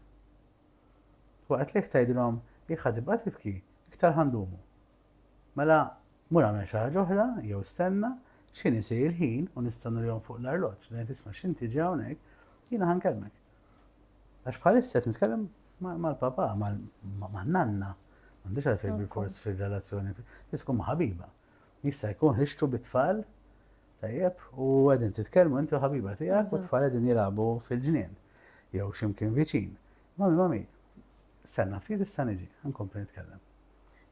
Waqt li tgħidilhom jekk ħadd tibqa' tibki, iktar ħandumu. Mela mur għamel xi ħaġa oħra jew stenna x'in isir il-ħin u nistennu lihom fuq l-arloġġ li tisma' x'in tiġi hawnhekk jiena ħankellmek. Għax bħalissa qed nitkellem mal-papa, man-nanna. M'għandix għalfejn bil-fors fir-relazzjoni, tkun ma' ħabiba. Jista' jkun ħixtu bit-tfal tajjeb u qegħdin titkellmu inti u ħabiba tiegħek u t-tfal qegħdin jilagħbu fil-ġnien jew x'imkien viċin. Mami, stenna ftit issa niġi, nkompli nitkellem.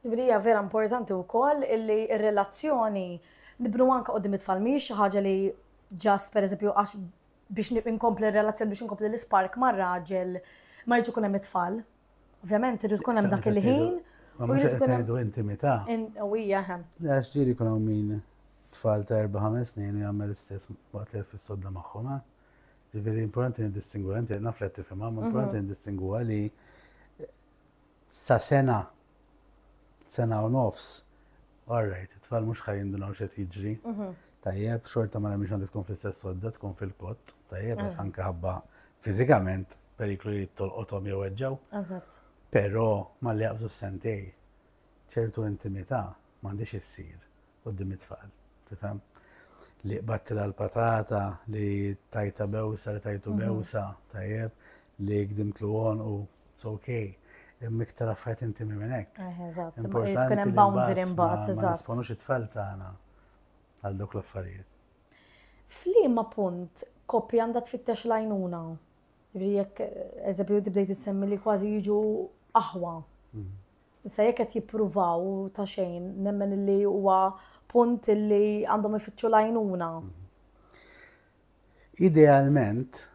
Hija vera importanti wkoll illi r-relazzjoni nibnu anke qudiem it-tfal mhix xi ħaġa li ġast pereżempju għax biex inkompli r-relazzjoni biex inkompli l-ispark mar-raġel ma rridx ikun hemm it-tfal. Ovvjament irid tkun hemm dak il-ħin. Ma mhux qed ngħidu intimità. Hija hemm. Għax ġieli jkun hawn min tfal ta' 4-5 snin jagħmel l-istess waqt li fis-sodda magħhom. Ġifieri importanti niddistingwu, inti naf li qed tifhimha, ma importanti niddistingwuha li sa sena u nofs, alright, it-tfal mhux ħajindunaw x'qed jiġri. Tajjeb, xorta ma nemmix għandek tkun fl-istess sodda, tkun fil-kott, tajjeb, għax anke ħabba fiżikament periklu li tolqothom jew weġġaw. Eżatt. Però malli jaqbżu sentej ċertu intimità m'għandix issir quddiem it-tfal. Tifhem? Li qbattila l-patata, li tajta bewsa, li tajtu bewsa, tajjeb, li gdimtlu għon u it's okay. Miktar affarijiet intimi minn hekk. Eżatt, irid tkun hemm boundary imbagħad, eżatt. Ma nisponux it-tfal tagħna għal dawk l-affarijiet. F'liema punt koppja għandha tfittex l-għajnuna. Jekk eżempju tibdejt issemmi li kważi jiġu aħwa. Issa jekk qed jippruvaw ta' xejn, nemmen li huwa punt li għandhom ifittxu l-għajnuna. Idealment,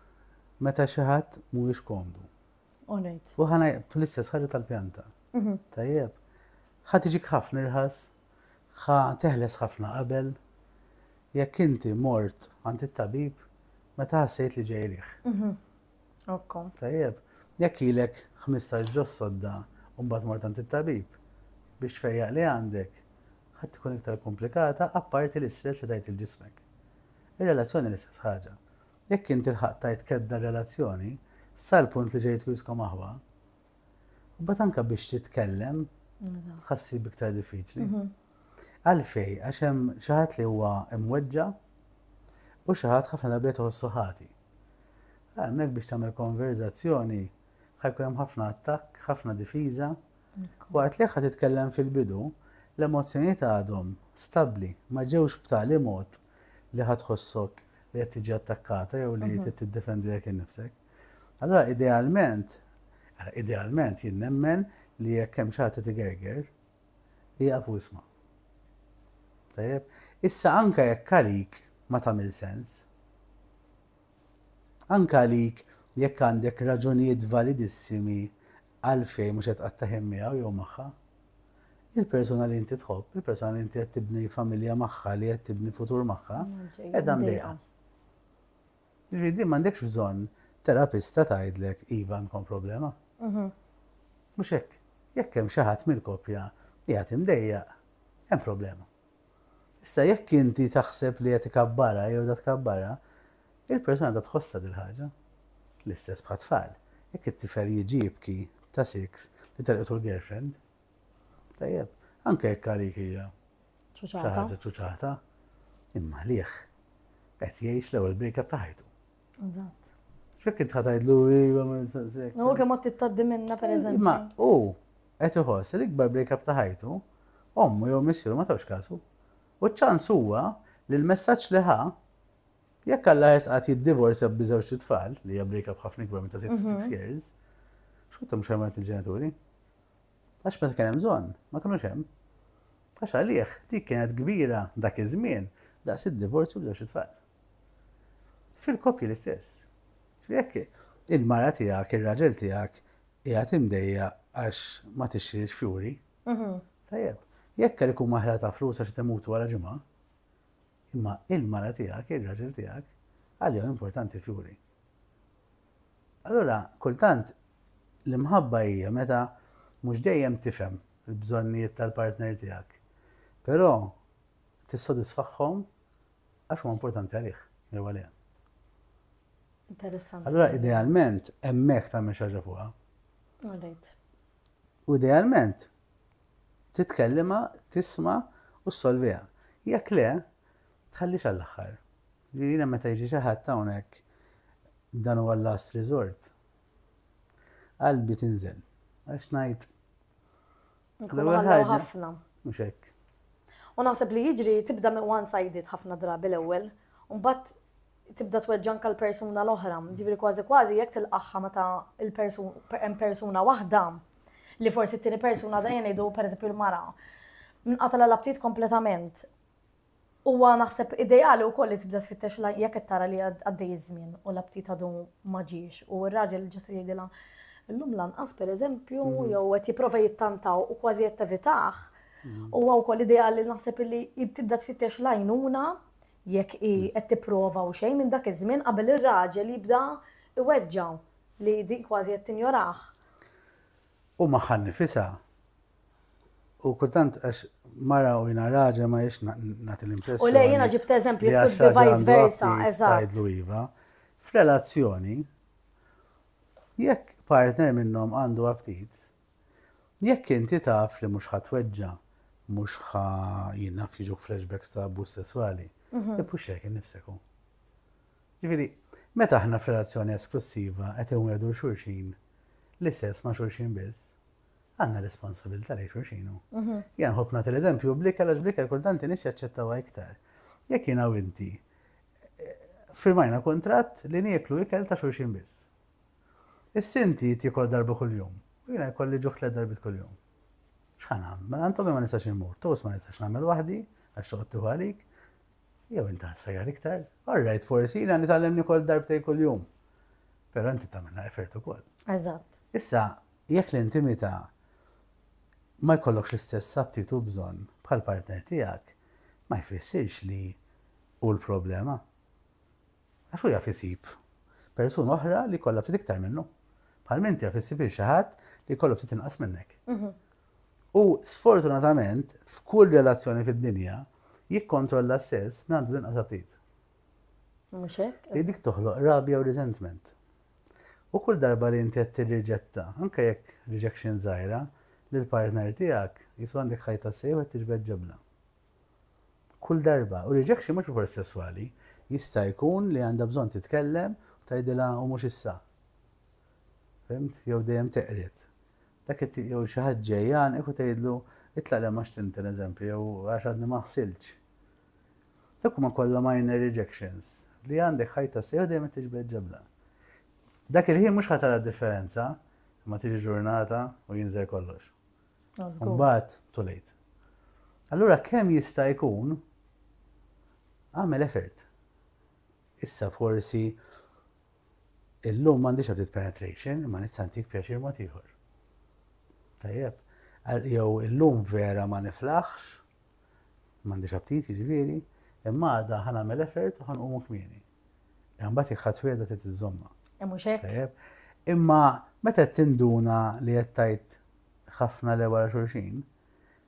meta xi ħadd mhuwiex komdu. Onrejt. U ħana fl-istess ħaġa tal-pjanta. Tajjeb, ħadd iġik ħafna irħas, teħles ħafna qabel, jekk inti mort għand it-tabib, meta ħassejt li ġejlih. Tajjeb, jekk ilek 15 ġos sodda u mbagħad mort għand it-tabib biex tfejjaq li għandek, ħadd tkun iktar komplikata apparti l-istress li tajt il-ġismek. Ir-relazzjoni l-istess ħaġa. Jekk inti l-ħaq tajt kedda relazzjoni, sal-punt li ġejt wiskom aħwa, u bat anka biex titkellem, ħassi biktar diffiċli. Għalfej, għax hemm xi ħadd li huwa imweġġa u xi ħadd ħafna drabiet iħossu ħati. Hemmhekk biex tagħmel konverzazzjoni ħajkun hemm ħafna attakk, ħafna difiża, u għat li ħadd titkellem fil-bidu, l-emozzjonijiet għadhom stabbli, ma ġewx b'tali mod li ħadd tħossok li qed tiġi attakkata jew li qed tiddefendi lek innifsek. Allora idealment jien nemmen li jekk hemm xi ħadd tigerger jieqaf u jisma'. Tajjeb, issa anke jekk għalik ma tagħmel sens. Anke għalik jekk għandek raġunijiet validissimi għalfejn mhux qed qattaħem miegħu jew magħha. Il-persuna li inti tħobb, il-persuna li inti qed tibni familja magħha, li qed tibni futur magħha, qiegħda mdejqa. Jiġifieri m'għandekx bżonn terapista tgħidlek iva għandkom problema. Mhux hekk. Jekk hemm xi ħadd mill-koppja qiegħed imdejjaq, hemm problema. Issa jekk inti taħseb li qed ikabbara jew da tkabbara, il-persuna da tħossa dil ħaġa. L-istess bħat tfal. Jekk it-tifel jiġi jibki ta' 6 li telqtu l-girlfriend, tajjeb, anke jekk għalik hija xi ħaġa ċuċata, imma liħ qed jgħix l-ewwel breakup ta' ħajtu. Eżatt. X'hekk int ħatajdlu iva ma ninsaqsek. U kemm qed tittaddi minna pereżempju. Imma hu qed iħoss l-ikbar breakup ta' ħajtu, ommu jew missieru ma tawx kasu. U ċ-ċans huwa li l-messaġġ li ħa jekk Alla jesqat jiddivorzja b'żewġ tfal li hija breakup ħafna ikbar minn ta' 6 years, x'kont mhux ħarmat il-ġenituri? Għax meta kien hemm bżonn, ma kinux hemm. Għax għalih dik kienet kbira dak iż-żmien daqs id-divorzju b'żewġ tfal. Fil-koppji l-istess. Jekk il-mara tiegħek, ir-raġel tiegħek qiegħed imdejja għax ma tixtrix fjuri. Tajjeb, jekk kellek ikun maħra ta' flus għax temutu wara ġimgħa, imma il-mara tiegħek, ir-raġel tiegħek, għalihom importanti fjuri. Allura, kultant l-imħabba hija meta mhux dejjem tifhem il-bżonnijiet tal-partner tiegħek. Però tissodisfaħħhom għax huma importanti għalih jew għaliha. Interessanti. Allura idealment hemmhekk tagħmel xi ħaġa fuqha. Alright. U idealment titkellima, tisma' u ssolviha. Jekk le, tħallix għall-aħħar. Jiena meta jiġi xi ħadd hawnhekk dan huwa l-last resort. Qalbi tinżel. Għax ngħid. Nkunu ħallew ħafna. Mhux hekk. U naħseb li jiġri tibda minn one-sided ħafna drabi l-ewwel, u mbagħad tibda tweġġanka l-persuna l-oħra. Ġifieri kważi jekk tilqaħħa meta hemm persuna waħda li forsi t-tieni persuna dejjem ngħidu pereżempju l-mara minqata' l-abtit kompletament. Huwa naħseb ideali wkoll li tibda tfittex jekk qed tara li għaddej iż-żmien u l-abtit għadu ma ġiex u r-raġel ġas jgħidilha illum lanqas pereżempju jew qed jipprova jittantaw u kważi qed tevitaħ. Huwa wkoll ideali naħseb li tibda tfittex l-għajnuna jekk qed tipprova u xejn minn dak iż-żmien qabel ir-raġel jibda iweġġaw li dik kważi qed tinjorah. U magħha nnifisha. U kultant għax mara u jiena raġel ma jiex nagħti l-impressjoni. U lej jiena ġibt eżempju tkun vice versa, eżatt. F'relazzjoni, jekk partner minnhom għandu aptit, jekk inti taf li mhux ħatweġġa, mhux jien naf jiġu flashbacks ta' abbuż sesswali, ippux hekk innifseku. Ġifieri, meta aħna f'relazzjoni esklusiva qed inwedu xulxin l-istess ma' xulxin biss, għandna responsabilità lejn xulxin. Jien nħobb nagħti l-eżempju bl-ikel għax bl-ikel kultant nies jaċċettawha iktar. Jekk jiena u inti firmajna kuntratt li nieklu ikel ta' xulxin biss. Is-sinti tikol darba kuljum, u jiena jkolli ġuħ 3 darbit kuljum. X'ħan għamel? Antom ma nistax immur, tos ma nistax nagħmel waħdi għax toqgħod tieħu għalik, jew inti ħassajjar iktar. Alright, forsi jiena nitgħallem nikol darbtej kuljum. Però inti tagħmilha effert ukoll. Eżatt. Issa, jekk l-intimità ma jkollokx l-istess aptit u bżonn bħal partner tiegħek, ma jfissirx li hu l-problema. Għax hu jaf isib persuna oħra li kollha ftit iktar minnu. Bħal minti jaf isib xi ħadd li jkollu ftit inqas minnek. U sfortunatament f'kull relazzjoni fid-dinja jikkontrolla s-sess minn għandu inqas aptit. Mhux hekk? Li dik toħloq rabja u resentment. U kull darba li inti qed tirriġetta, anke jekk rejection żgħira, lill-partner tiegħek jisu għandek ħajta sejw qed tiġbed ġebla. Kull darba, u rejection mhux forsi sesswali, jista' jkun li għandha bżonn titkellem u tgħidilha u mhux issa. Fimt? Jew dejjem teqret. Dak jew xi ħadd ġejjan eku tgħidlu itlaq li ma xtinti eżempju jew għax għadni ma ħsilx. Dak huma kollha minor rejections li għandek ħajta sejw dejjem tiġbed ġebla. Dak il-ħin mhux ħatara differenza ma tiġi ġurnata u jinżel kollox. Mbagħad too late. Allura kemm jista' jkun għamel effort. Issa forsi illum m'għandix ftit penetration imma nista' ntik pjaċir mod ieħor. Tajjeb, jew illum vera ma niflaħx, m'għandix aptit jiġifieri, imma għadha ħanagħmel effort u ħanqumu kmieni. Imbagħad jekk ħadd wiegħda trid iżżomma. Mhux hekk? Imma meta tinduna li qed tgħid ħafna le wara xulxin,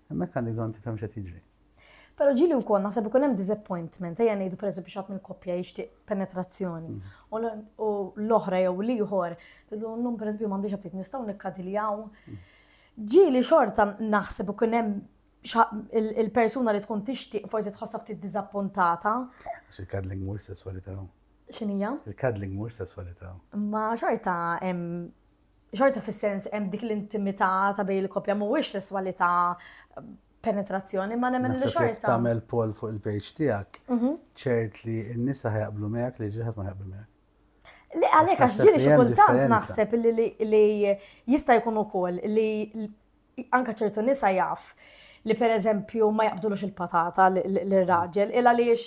hemmhekk għandek bżonn tifhem x'qed jiġri. Pero ġili wkoll naħseb ikun hemm disappointment, ejja ngħidu pereżempju xatt mill-koppja jixtieq penetrazzjoni. U l-oħra jew l-ieħor tidlu llum pereżempju m'għandix ftit nistgħu nikkadiljaw. Ġieli xorta naħseb ikun hemm il-persuna li tkun tixtieq forsi tħossha ftit diżappuntata. Il-cuddling mhux sesswalità. X'inhija? Il-cuddling mhux sesswalità. Ma xorta hemm xorta fis-sens hemm dik l-intimità ta' bejn il-koppja mhuwiex sesswalità penetrazzjoni, ma nemmen li xorta. Tagħmel poll fuq il-page tiegħek, ċert li n-nisa ħajaqblu miegħek li ġieħed ma ħajaqblu miegħek. Li għalhekk għax ġieli xi kultant naħseb li jista' jkun ukoll li anke ċertu nisa jaf li pereżempju ma jaqbdulux il-patata lir-raġel il għaliex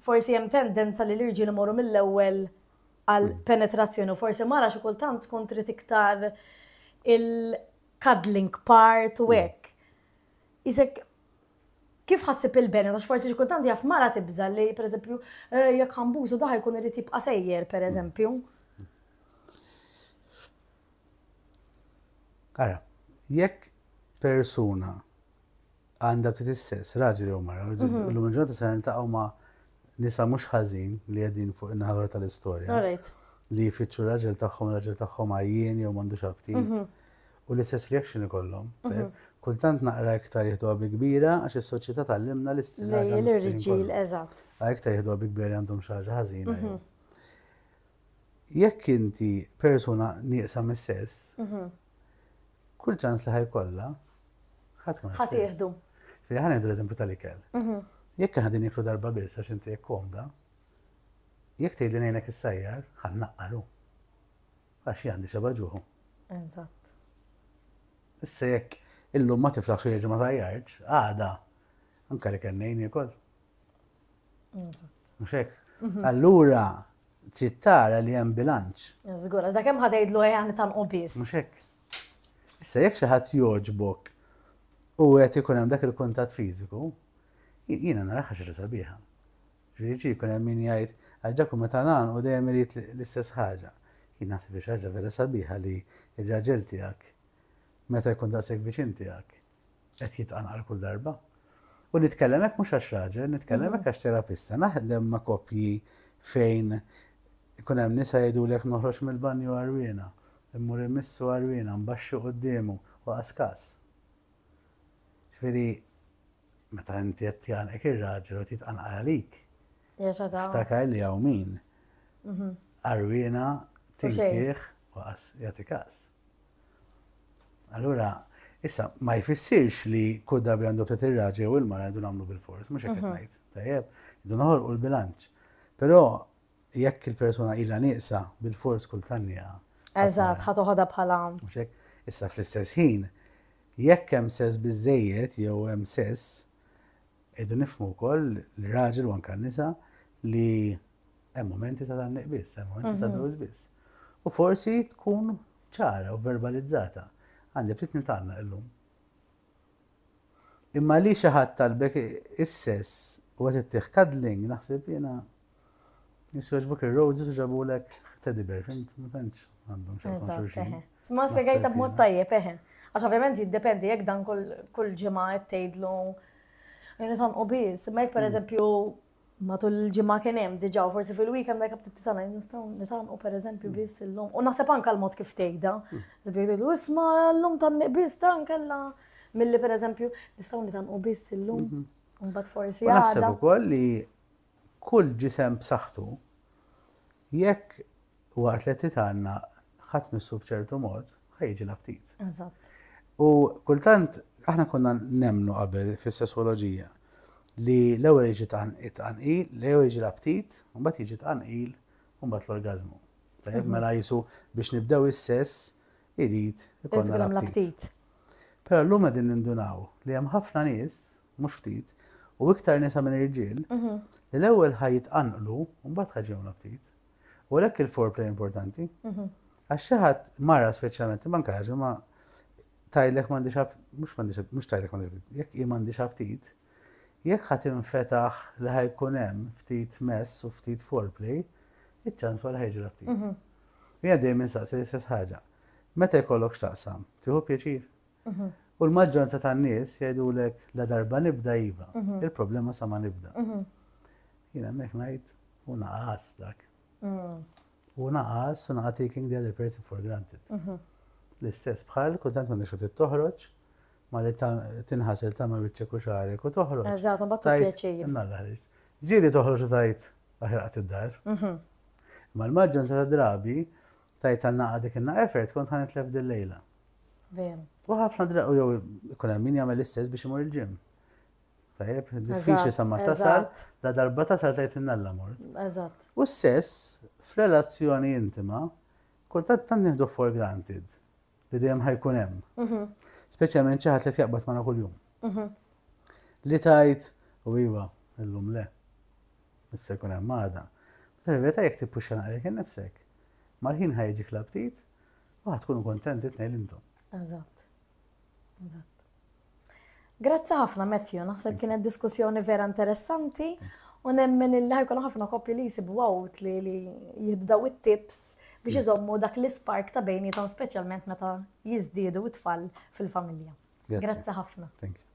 forsi hemm tendenza li l-irġiel imorru mill-ewwel għal penetrazzjoni u forsi mara xi kultant tkun trid iktar il-cuddling part u hekk. Isek, kif ħassib il-benet, għax forsi xikultant jaf mara tibża li, per eżempju, jekk ħambużu daħ jkun irrid jibqa' sejjer, per eżempju. Ara, jekk persuna għandha ftit is-sess, raġel jew mara, l-lum il-ġurnata se niltaqgħu ma' nisa mhux ħażin li qegħdin fuq in-naħa tal-istorja. Li jfittxu raġel tagħhom għajjien jew m'għandux aptit. U l-istess reaction ikollhom. Kultant naqra iktar jieħduha bi kbira għax is-soċjetà tallimna l-irġiel, eżatt. Iktar jieħduha bi kbira li għandhom xi ħaġa ħażina. Jekk inti persuna nieqsa mis-sess, kull ċans li ħajkollha ħadd jieħdu. Ħa ngħidu l-eżempju tal-ikel. Jekk ħadin jikru darba biss għax inti jekk komda, jekk tgħidli ngħinek is-sajjar, ħannaqqalu. Għax għandi xi ġuħu. Eżatt. Issa jekk illum ma tiflaħ xi ma tajjarġ, għada anke li kellnejn jikol. Mhux hekk. Allura trid tara li hemm bilanċ. Żgur, għax dak hemm ħadejdlu ħajja tanqu biss. Mhux hekk. Issa jekk xi ħadd jogħġbok u qed ikun hemm dak il-kuntatt fiżiku, jiena naraha ħaġa sabiħa. Ġifieri jkun hemm min jgħid għax dak meta nagħmlu dejjem irid l-istess ħaġa. Jien naħseb li ħaġa vera sabiħa li r-raġel tiegħek meta jkun daqshekk viċin tiegħek qed jitqanqal kull darba. U nitkellem hekk mhux għax raġel, nitkellem hekk għax terapista. Naħdem ma' koppji fejn ikun hemm nisa jgħidulek noħroġ mill-banju għarwiena, immur immissu għarwiena, mbaxxi qudiemu u qaskas. Ġifieri meta inti qed tjanqek ir-raġel u titqanqal għalik. Ftakar li hawn min. Għarwiena tinkieħ u jagħti każ. Allura, issa, ma jfissirx li kull darba għandu btet ir-raġel u l-mara jdu nagħmlu bil-fors, mhux hekk qed ngħid. Tajjeb, jdu noħolqu l-bilanċ. Però jekk il-persuna ilha nieqsa bil-fors kull tannija. Eżatt, ħa toħodha bħala. Mhux hekk, issa fl-istess ħin, jekk hemm sess biżejjed jew hemm sess, qegħdu nifhmu wkoll l-raġel u anke n-nisa li hemm momenti ta' dan biss, hemm momenti ta' dawż biss. U forsi tkun ċara u verbalizzata. Għandi btit nitanna illum. Imma li xi ħadd talbek is-sess u qed ittieħ cuddling naħseb jiena jisweġbuk ir-roses u ġabulek teddy bear, fint ma tantx għandhom xi xulxin. Ma spjegajta b'mod tajjeb Għax ovvjament jiddependi jekk dan kull ġimgħa qed tgħidlu jiena tanqu biss, imma jekk pereżempju matul il-ġimgħa kien hemm diġà u forsi fil-weekend dak btit tisana nistgħu nitanqu pereżempju biss illum. U naħseb anke l-mod kif tgħidha. Jgħidu isma' llum tanq biss dan kellha milli pereżempju nistgħu nitanqu biss illum. Mbagħad forsi għada. Naħseb ukoll li kull ġisem b'saħħtu jekk waqt li titgħanna ħadd missu b'ċertu mod ħajġi l-aptit. Eżatt. U kultant aħna konna nemmnu qabel fis-sesswoloġija li l-ewwel jiġi tqanqil, l-ewwel jiġi l-aptit, u mbagħad jiġi tqanqil u mbagħad l-orgażmu. Tajjeb mela jisu biex nibdew is-sess irid ikollna l-aptit. Però llum qegħdin nindunaw li hemm ħafna nies, mhux ftit, u iktar nisa minn irġiel li l-ewwel ħajitqanqlu u mbagħad ħaġihom l-aptit. U għalhekk il-foreplay importanti. Għax xi ħadd mara speċjalment manka ħaġa ma tajlek mhux tajlek jekk hi m'għandix aptit, jekk ħadd infetaħ li ħajkun hemm ftit mess u ftit foreplay, iċ-ċans wara ħejġu l-aptit. Jien dejjem insaqsi l-istess ħaġa. Meta jkollok x'taqsam, tieħu pjaċir? U l-maġġoranza tan-nies jgħidulek la darba nibda iva. Il-problema sa ma nibda. Jiena hemmhekk ngħid u naqas dak. U naqas u naqa' taking the other person for granted. L-istess bħal kultant m'għandekx trid toħroġ ma li tinħasel tagħmel wiċċek u xagħrek u toħroġ. Eżatt, mbagħad pjaċir. Nalla ħriġ. Ġieli toħroġ u tajt aħraqt id-dar. Ma l-maġġoranza ta' drabi tajt għal-naqa dik inna effort kont ħanitlef dil-lejla. Veru. U ħafna drabi jew ikun hemm min jagħmel l-istess biex imur il-ġim. Tajjeb, diffiċli sa ma tasal, la darba tasal tajt innalla mort. Eżatt. U s-sess f'relazzjoni intima kultant tant nieħdu for granted li dejjem ħajkun hemm. Speċjalment xi ħadd li jaqbad magħna kuljum. Li tajt u iva illum le. Issa jkun hemm għada. Tal-verità jekk tippuxxa naqrek innifsek. Mal-ħin ħajġik l-abtit u ħatkunu kontenti tnejn intom. Eżatt. Eżatt. Grazzi ħafna Matthew, naħseb kienet diskussjoni vera interessanti u nemmen li ħajkunu ħafna koppji li jisibu għawt li jihdu daw it-tips biex iżommu dak l-ispark ta' bejnietom speċjalment meta jiżdiedu it-tfal fil-familja. Grazzi ħafna. Thank you.